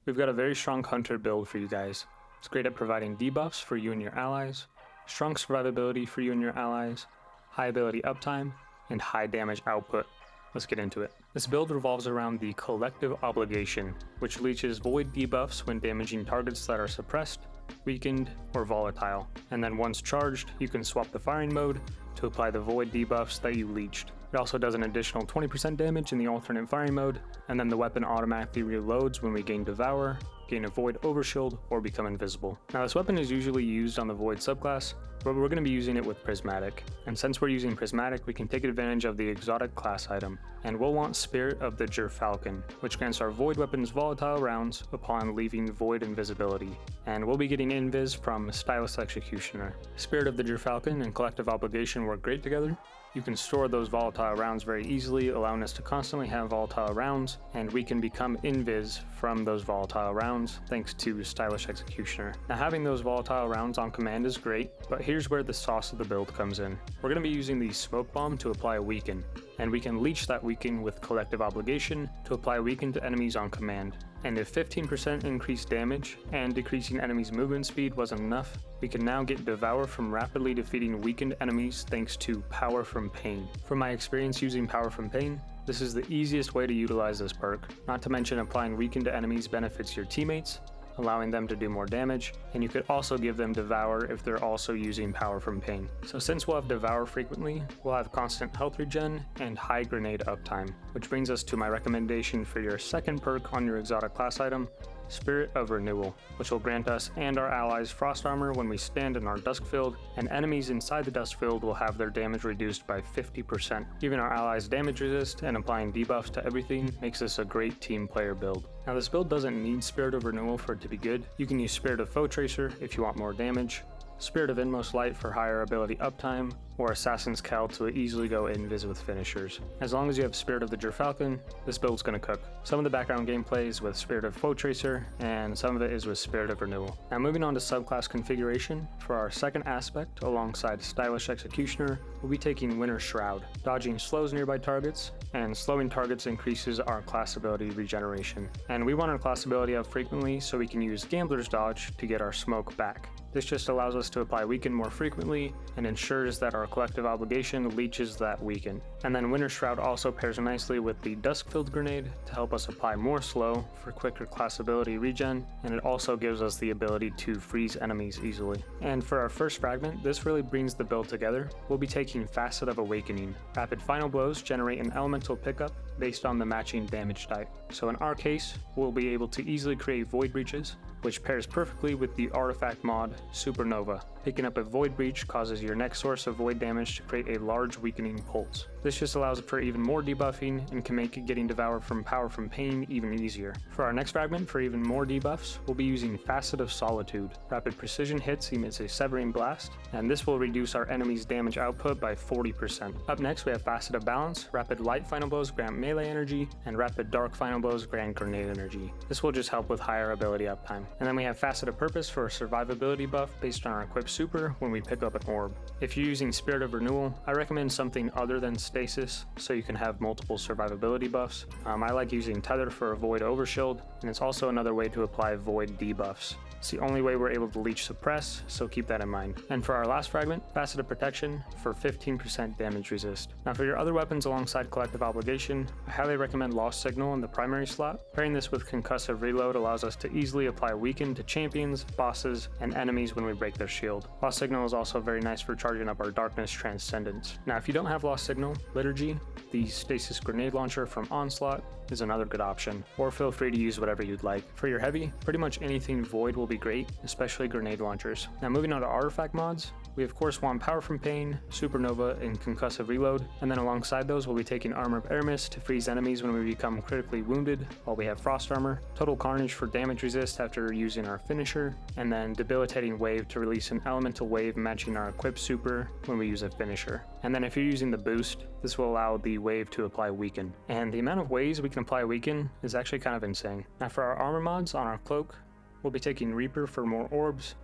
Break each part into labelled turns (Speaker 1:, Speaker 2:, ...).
Speaker 1: We've got a very strong Hunter build for you guys. It's great at providing debuffs for you and your allies, strong survivability for you and your allies, high ability uptime, and high damage output. Let's get into it. This build revolves around the Collective Obligation, which leeches void debuffs when damaging targets that are suppressed, weakened, or volatile. And then once charged, you can swap the firing mode to apply the void debuffs that you leeched. It also does an additional 20% damage in the alternate firing mode, and then the weapon automatically reloads when we gain Devour, gain a Void Overshield, or become invisible. Now this weapon is usually used on the Void subclass, but we're going to be using it with Prismatic. And since we're using Prismatic, we can take advantage of the exotic class item. And we'll want Spirit of the Gerfalcon, which grants our Void weapons volatile rounds upon leaving Void invisibility. And we'll be getting Invis from Stylus Executioner. Spirit of the Gerfalcon and Collective Obligation work great together. You can store those volatile rounds very easily, allowing us to constantly have volatile rounds, and we can become invis from those volatile rounds thanks to Stylish Executioner. Now having those volatile rounds on command is great, but here's where the sauce of the build comes in. We're going to be using the Smoke Bomb to apply a weaken, and we can leech that weaken with Collective Obligation to apply weaken to enemies on command. And if 15% increased damage and decreasing enemies' movement speed wasn't enough, we can now get Devour from rapidly defeating weakened enemies thanks to Power from Pain. From my experience using Power from Pain, this is the easiest way to utilize this perk. Not to mention applying weaken to enemies benefits your teammates, allowing them to do more damage, and you could also give them Devour if they're also using Power from Pain. So since we'll have Devour frequently, we'll have constant health regen and high grenade uptime, which brings us to my recommendation for your second perk on your exotic class item, Spirit of Renewal, which will grant us and our allies frost armor when we stand in our dusk field, and enemies inside the dusk field will have their damage reduced by 50%. Giving our allies damage resist and applying debuffs to everything makes this a great team player build. Now this build doesn't need Spirit of Renewal for it to be good. You can use Spirit of Foe Tracer if you want more damage, Spirit of Inmost Light for higher ability uptime, or Assassin's Cowl to easily go invis with finishers. As long as you have Spirit of the Gerfalcon, this build's gonna cook. Some of the background gameplay is with Spirit of Foe Tracer, and some of it is with Spirit of Renewal. Now moving on to subclass configuration, for our second aspect, alongside Stylish Executioner, we'll be taking Winter's Shroud. Dodging slows nearby targets, and slowing targets increases our class ability regeneration. And we want our class ability up frequently so we can use Gambler's Dodge to get our smoke back. This just allows us to apply weaken more frequently and ensures that our Collective Obligation leeches that weaken. And then Winter's Shroud also pairs nicely with the Duskfield Grenade to help us apply more slow for quicker class ability regen, and it also gives us the ability to freeze enemies easily. And for our first fragment, this really brings the build together. We'll be taking Facet of Awakening. Rapid Final Blows generate an elemental pickup based on the matching damage type. So in our case, we'll be able to easily create Void Breaches, which pairs perfectly with the artifact mod Supernova. Picking up a Void Breach causes your next source of void damage to create a large weakening pulse. This just allows for even more debuffing and can make getting Devoured from Power from Pain even easier. For our next fragment, for even more debuffs, we'll be using Facet of Solitude. Rapid precision hits emits a Severing Blast, and this will reduce our enemy's damage output by 40%. Up next, we have Facet of Balance. Rapid Light Final Blows grant melee energy, and Rapid Dark Final Blows grant grenade energy. This will just help with higher ability uptime. And then we have Facet of Purpose for a survivability buff based on our equipped super when we pick up an orb. If you're using Spirit of Renewal, I recommend something other than Stasis so you can have multiple survivability buffs. I like using Tether for a Void Overshield, and it's also another way to apply Void debuffs. It's the only way we're able to leech Suppress, so keep that in mind. And for our last fragment, Facet of Protection for 15% damage resist. Now for your other weapons alongside Collective Obligation, I highly recommend Lost Signal in the primary slot. Pairing this with Concussive Reload allows us to easily apply Weaken to champions, bosses, and enemies when we break their shield. Lost Signal is also very nice for charging up our Darkness Transcendence. Now if you don't have Lost Signal, Liturgy, the Stasis Grenade Launcher from Onslaught, is another good option, or feel free to use whatever you'd like. For your heavy, pretty much anything Void will be great, especially grenade launchers. Now moving on to artifact mods, we of course want Power from Pain, Supernova, and Concussive Reload, and then alongside those we'll be taking Armor of Aramis to freeze enemies when we become critically wounded, while we have Frost Armor, Total Carnage for damage resist after using our finisher, and then Debilitating Wave to release an elemental wave matching our equipped super when we use a finisher. And then if you're using the boost, this will allow the wave to apply Weaken. And the amount of ways we can apply Weaken is actually kind of insane. Now for our armor mods on our cloak, we'll be taking Reaper for more orbs,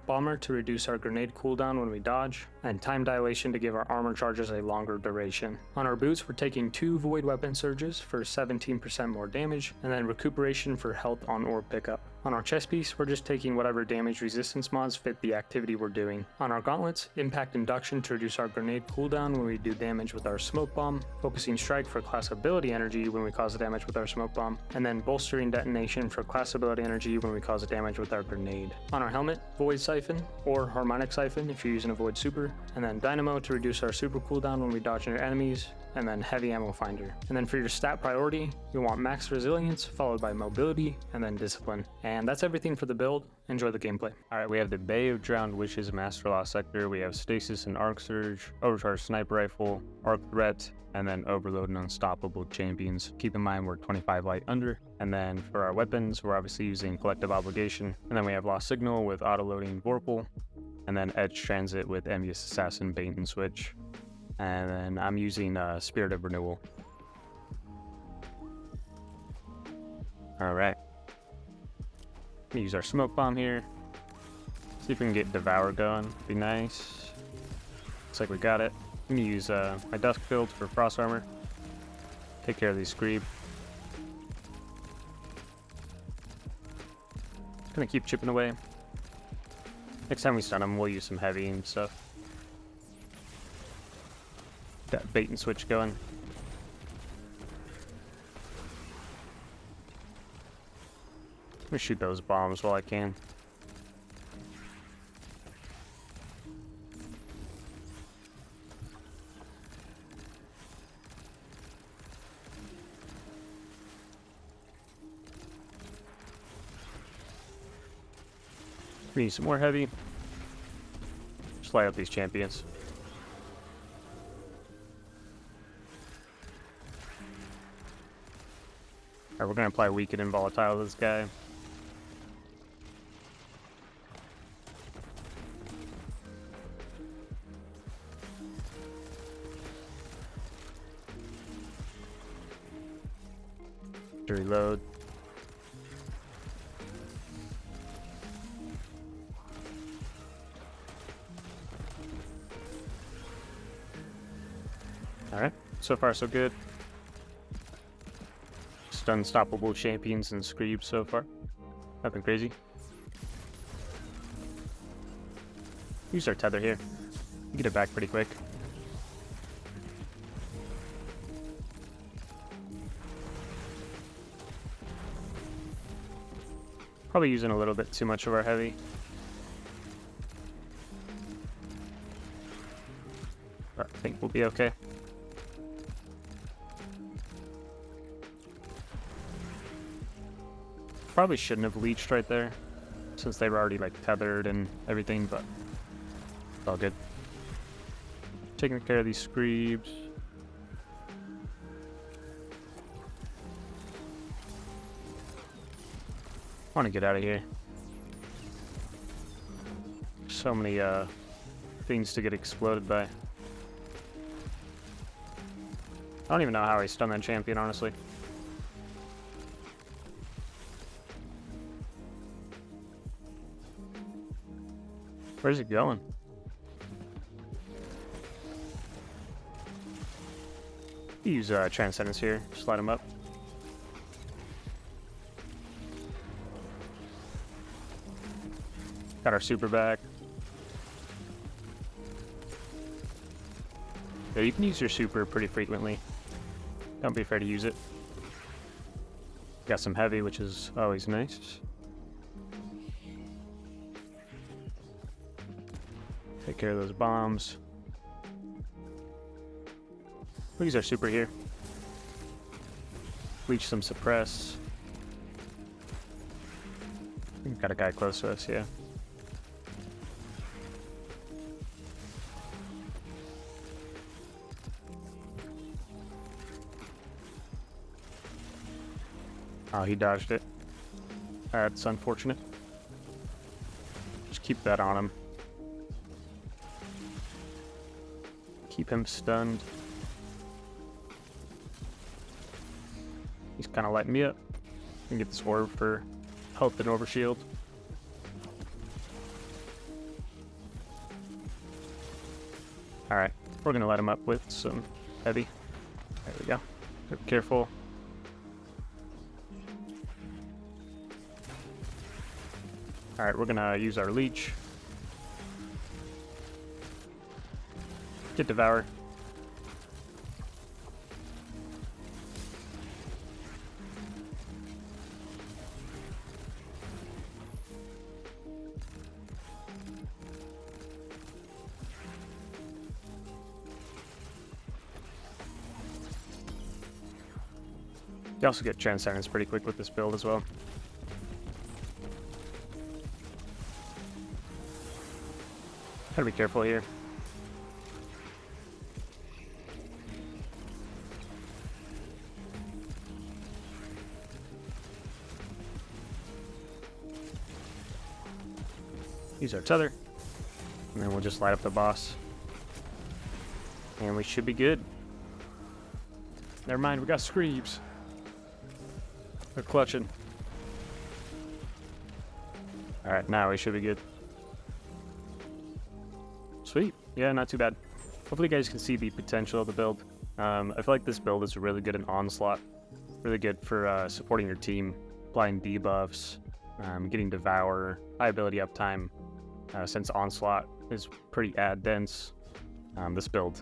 Speaker 1: Bomber to reduce our grenade cooldown when we dodge, and Time Dilation to give our armor charges a longer duration. On our boots, we're taking 2 Void Weapon Surges for 17% more damage, and then Recuperation for health on orb pickup. On our chest piece, we're just taking whatever damage resistance mods fit the activity we're doing. On our gauntlets, Impact Induction to reduce our grenade cooldown when we do damage with our Smoke Bomb, Focusing Strike for class ability energy when we cause damage with our Smoke Bomb, and then Bolstering Detonation for class ability energy when we cause damage with our grenade. On our helmet, Void Siphon, or Harmonic Siphon if you're using a Void Super, and then Dynamo to reduce our super cooldown when we dodge near enemies, and then Heavy Ammo Finder. And then for your stat priority, you want Max Resilience, followed by Mobility, and then Discipline. And that's everything for the build. Enjoy the gameplay. Alright, we have the Bay of Drowned Wishes Master Law Sector, we have Stasis and Arc Surge, Overcharged Sniper Rifle, Arc Threat, and then Overload and Unstoppable Champions. Keep in mind we're 25 light under. And then for our weapons, we're obviously using Collective Obligation. And then we have Lost Signal with Auto-Loading Vorpal, and then Edge Transit with Envious Assassin Bait and Switch. And then I'm using Spirit of Renewal. Alright. Use our Smoke Bomb here. See if we can get Devour going. Be nice. Looks like we got it. I'm gonna use my Dusk Build for Frost Armor. Take care of these Screeb. Gonna keep chipping away. Next time we stun them, we'll use some heavy and stuff. That bait and switch going. Let me shoot those bombs while I can. We need some more heavy. Just light up these champions. Alright, we're gonna apply Weaken and Volatile to this guy. To reload. Alright, so far so good. Just unstoppable champions and Screeb so far. Nothing crazy. Use our tether here. Get it back pretty quick. Probably using a little bit too much of our heavy. But I think we'll be okay. Probably shouldn't have leeched right there, since they were already like tethered and everything, but it's all good. Taking care of these Screebs. I want to get out of here. So many things to get exploded by. I don't even know how I stunned that champion, honestly. Where's it going? Use Transcendence here. Slide him up. Got our super back. Yeah, you can use your super pretty frequently. Don't be afraid to use it. Got some heavy, which is always nice. Take care of those bombs. We'll use our super here. Leech some suppress. We've got a guy close to us, yeah. Oh, he dodged it. That's unfortunate. Just keep that on him. Keep him stunned. He's kind of lighting me up. I can get this orb for health and overshield. Alright, we're going to light him up with some heavy. There we go. Be careful. Alright, we're going to use our leech. Get Devour. You also get Transcendence pretty quick with this build as well. Gotta be careful here. Use our Tether. And then we'll just light up the boss. And we should be good. Never mind, we got Screebs. They're clutching. Alright, now we should be good. Sweet. Yeah, not too bad. Hopefully you guys can see the potential of the build. I feel like this build is really good in Onslaught. Really good for supporting your team, applying debuffs, getting Devour, high ability uptime. Since Onslaught is pretty ad dense, this build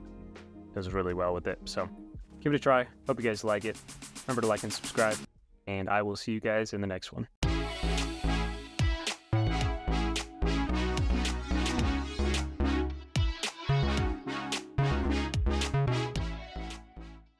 Speaker 1: does really well with it. So give it a try. Hope you guys like it. Remember to like and subscribe, and I will see you guys in the next one.